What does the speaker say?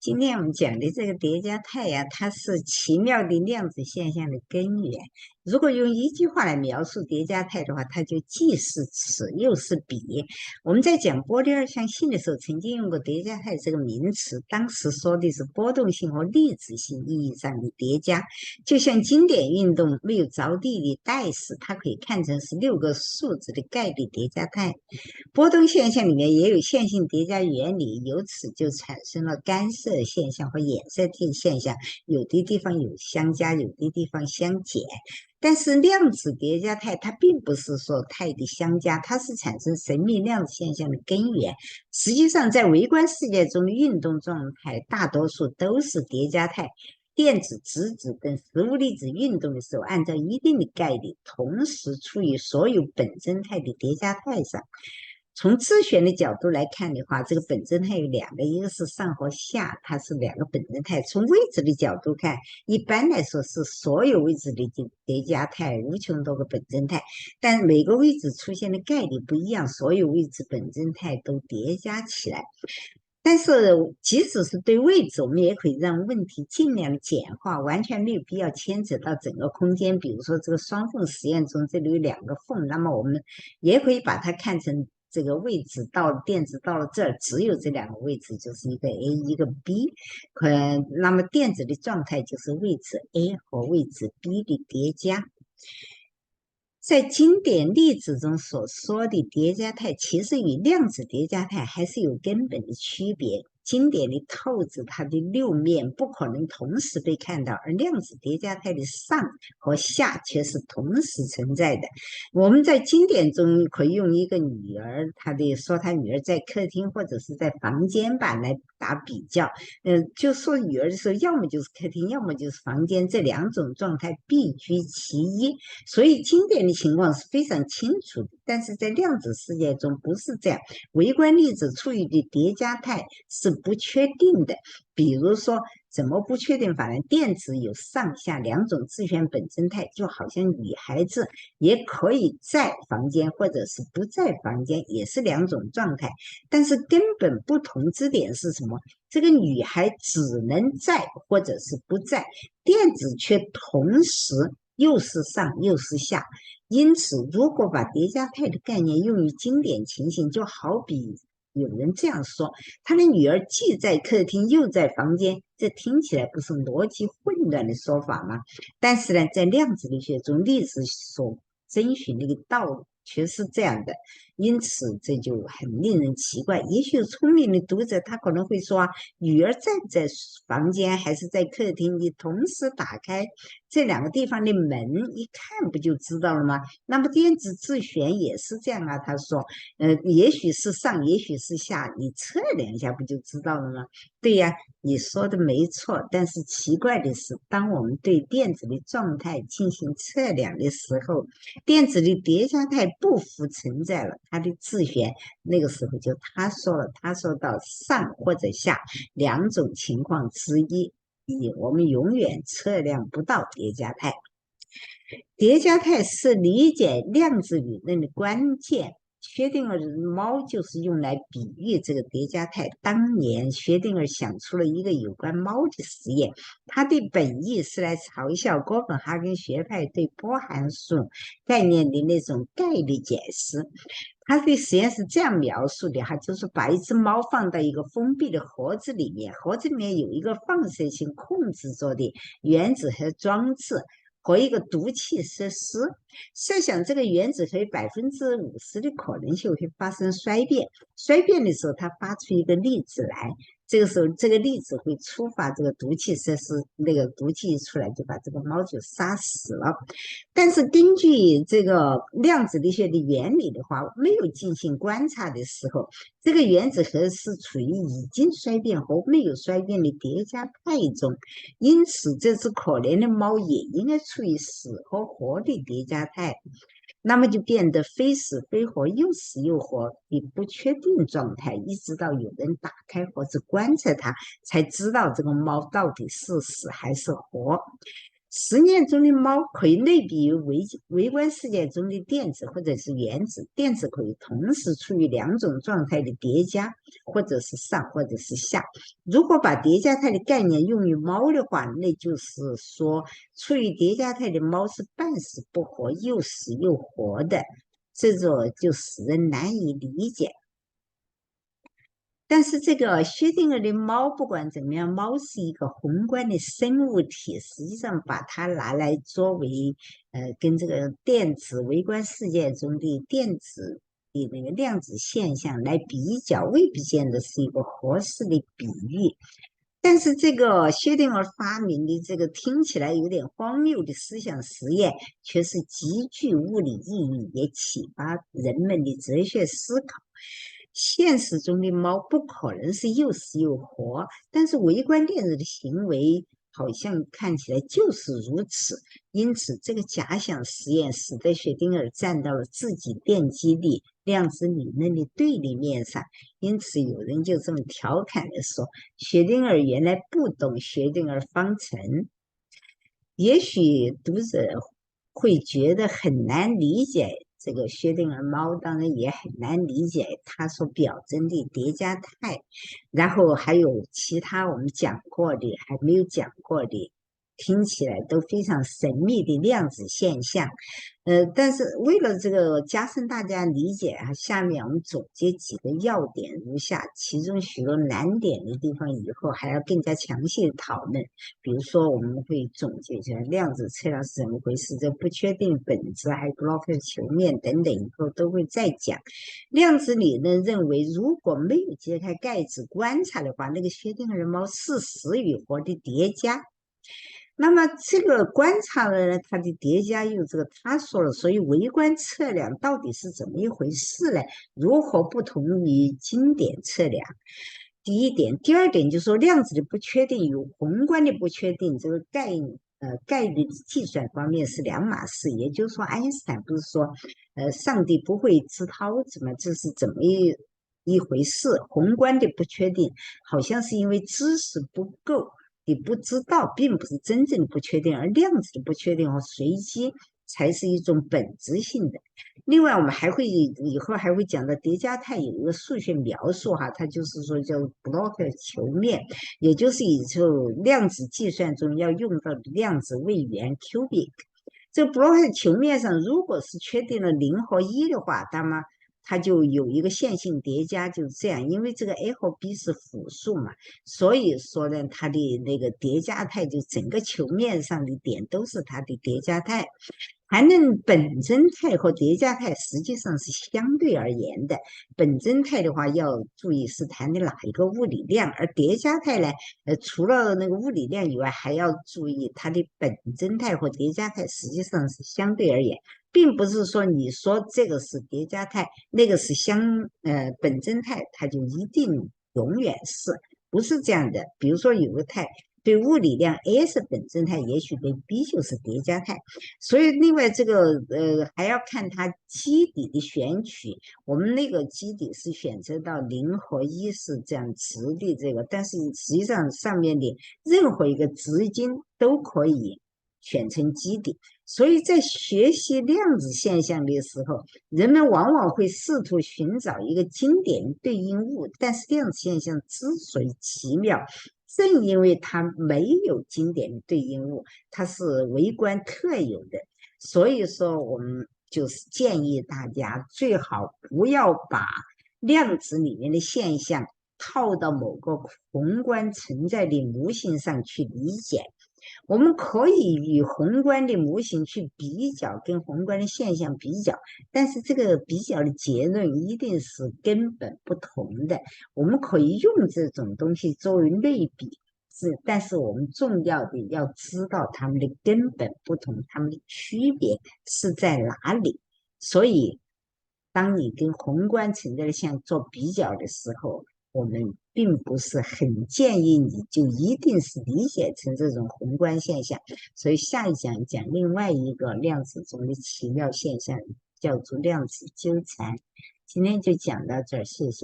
今天我们讲的这个叠加态呀，它是奇妙的量子现象的根源。如果用一句话来描述叠加态的话，它就既是此又是彼。我们在讲波粒二象性的时候，曾经用过叠加态这个名词，当时说的是波动性和粒子性意义上的叠加。就像经典运动没有着地的带时，它可以看成是6个数字的概率叠加态。波动现象里面也有线性叠加原理，由此就产生了干涉现象和衍射性现象，有的地方有相加，有的地方相减。但是量子叠加态它并不是说态的相加，它是产生神秘量子现象的根源。实际上，在微观世界中的运动状态大多数都是叠加态。电子、质子等实物粒子运动的时候，按照一定的概率，同时处于所有本真态的叠加态上。从自旋的角度来看的话，这个本真态有两个，一个是上和下，它是两个本真态。从位置的角度看，一般来说是所有位置的叠加态，无穷多个本真态，但每个位置出现的概率不一样，所有位置本真态都叠加起来。但是即使是对位置，我们也可以让问题尽量简化，完全没有必要牵扯到整个空间。比如说这个双缝实验中，这里有2个缝，那么我们也可以把它看成这个位置电子到了这儿，只有这2个位置，就是一个 A 一个 B，那么电子的状态就是位置 A 和位置 B 的叠加。在经典粒子中所说的叠加态，其实与量子叠加态还是有根本的区别。经典的透子，它的6面不可能同时被看到，而量子叠加态的上和下却是同时存在的。我们在经典中可以用一个女儿，她女儿在客厅或者是在房间吧来打比较。就说女儿的时候，要么就是客厅，要么就是房间，这2种状态必居其一。所以经典的情况是非常清楚的，但是在量子世界中不是这样。微观粒子处于的叠加态是不确定的。比如说怎么不确定法呢？电子有上下2种自旋本真态，就好像女孩子也可以在房间或者是不在房间，也是2种状态。但是根本不同之点是什么？这个女孩只能在或者是不在，电子却同时又是上又是下。因此，如果把叠加态的概念用于经典情形，就好比有人这样说，他的女儿既在客厅又在房间，这听起来不是逻辑混乱的说法吗？但是呢，在量子力学中，粒子所遵循的一个道理却是这样的，因此这就很令人奇怪。也许聪明的读者他可能会说，女儿在不在房间还是在客厅，你同时打开这2个地方的门，一看不就知道了吗？那么电子自旋也是这样啊。他说，也许是上，也许是下，你测量一下不就知道了吗？对呀，你说的没错。但是奇怪的是，当我们对电子的状态进行测量的时候，电子的叠加态不复存在了，它的自旋那个时候就他说到上或者下2种情况之一，我们永远测量不到叠加态。叠加态是理解量子理论的关键。薛定谔的猫就是用来比喻这个叠加态。当年薛定谔想出了一个有关猫的实验，他的本意是来嘲笑哥本哈根学派对波函数概念的那种概率解释。他的实验是这样描述的哈，就是把一只猫放到一个封闭的盒子里面，盒子里面有一个放射性控制着的原子核装置和一个毒气设施。设想这个原子核50%的可能性会发生衰变，衰变的时候它发出一个粒子来，这个时候这个粒子会触发这个毒气设施，那个毒气一出来就把这个猫就杀死了。但是根据这个量子力学的原理的话，没有进行观察的时候，这个原子核是处于已经衰变和没有衰变的叠加态中，因此这只可怜的猫也应该处于死和活的叠加态，那么就变得非死非活，又死又活的不确定状态，一直到有人打开盒子观察它，才知道这个猫到底是死还是活。实验中的猫可以类比于微观世界中的电子或者是原子，电子可以同时处于两种状态的叠加，或者是上或者是下。如果把叠加态的概念用于猫的话，那就是说处于叠加态的猫是半死不活，又死又活的，这种就使人难以理解。但是这个薛定谔的猫，不管怎么样，猫是一个宏观的生物体，实际上把它拿来作为跟这个电子微观世界中的电子的那个量子现象来比较，未必见得是一个合适的比喻。但是这个薛定谔发明的这个听起来有点荒谬的思想实验，却是极具物理意义，也启发人们的哲学思考。现实中的猫不可能是又死又活，但是微观电子的行为好像看起来就是如此。因此，这个假想实验使得薛定谔站到了自己奠基的量子理论的对立面上。因此，有人就这么调侃的说，薛定谔原来不懂薛定谔方程。也许读者会觉得很难理解这个薛定谔猫，当然也很难理解它所表征的叠加态，然后还有其他我们讲过的还没有讲过的，听起来都非常神秘的量子现象。但是为了这个加深大家理解啊，下面我们总结几个要点如下，其中许多难点的地方以后还要更加详细的讨论。比如说，我们会总结一下量子测量是怎么回事，这不确定本质，还有布洛克球面等等，以后都会再讲。量子理论认为，如果没有揭开盖子观察的话，那个薛定谔猫是死与活的叠加。那么这个观察呢，它的叠加又这个他说了，所以微观测量到底是怎么一回事呢？如何不同于经典测量？第一点，第二点就是说量子的不确定与宏观的不确定，这个概率计算方面是两码事。也就是说，爱因斯坦不是说上帝不会自掏，这是怎么一回事？宏观的不确定好像是因为知识不够。你不知道，并不是真正的不确定，而量子的不确定和随机才是一种本质性的。另外，我们以后还会讲到叠加态有一个数学描述哈，它就是说叫布洛克球面，也就是以后量子计算中要用到的量子位元 cubic。这布洛克球面上如果是确定了0和1的话，那么它就有一个线性叠加，就是这样。因为这个 a 和 b 是复数嘛，所以说呢，它的那个叠加态就整个球面上的点都是它的叠加态。还能本征态和叠加态实际上是相对而言的。本征态的话要注意是谈的哪一个物理量，而叠加态呢，除了那个物理量以外，还要注意它的本征态和叠加态实际上是相对而言，并不是说你说这个是叠加态，那个是本征态，它就一定永远是，不是这样的。比如说有个态。对物理量 A 是本征态，也许对 B 就是叠加态。所以另外这个还要看它基底的选取，我们那个基底是选择到0和1是这样值的这个，但是实际上上面的任何一个直径都可以选成基底。所以在学习量子现象的时候，人们往往会试图寻找一个经典对应物，但是量子现象之所以奇妙，正因为它没有经典对应物，它是微观特有的，所以说我们就是建议大家最好不要把量子里面的现象套到某个宏观存在的模型上去理解。我们可以与宏观的模型去比较，跟宏观的现象比较，但是这个比较的结论一定是根本不同的。我们可以用这种东西作为类比，但是我们重要的要知道它们的根本不同，它们的区别是在哪里。所以，当你跟宏观存在的现象做比较的时候，我们并不是很建议你就一定是理解成这种宏观现象。所以下一讲讲另外一个量子中的奇妙现象，叫做量子纠缠。今天就讲到这儿，谢谢。